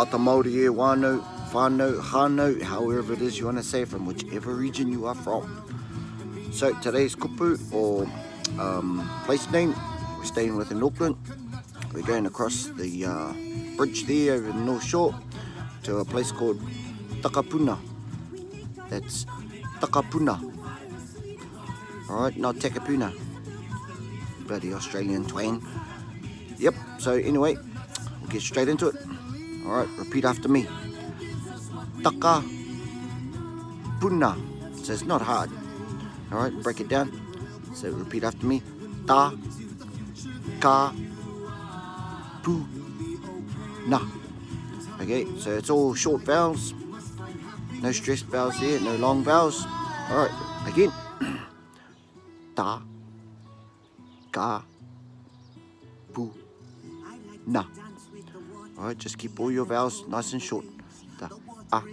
Ata Maori e wānau, whānau, hānau, however it is you want to say, from whichever region you are from. So today's kupu, or place name, we're staying within Auckland. We're going across the bridge there over the North Shore to a place called Takapuna. That's Takapuna. Alright, not Takapuna. Bloody Australian twang. Yep, so anyway, we'll get straight into it. Alright, repeat after me. Takapuna. So it's not hard. Alright, break it down. So repeat after me. Ta ka pu na. Okay, so it's all short vowels. No stressed vowels there, no long vowels. Alright, again. Ta ka pu na. Alright, just keep all your vowels nice and short. Ta, ah,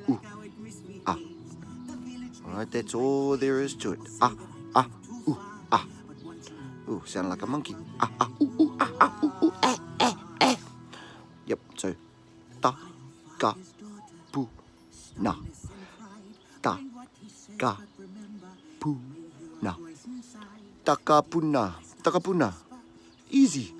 ooh, ah. Alright, that's all there is to it. Ah, ooh, ah. Ooh, sound like a monkey. Ooh, ooh, eh. Yep, so ta, ka, pu, na. Ta, ka, pu, na. Takapuna. Takapuna. Easy.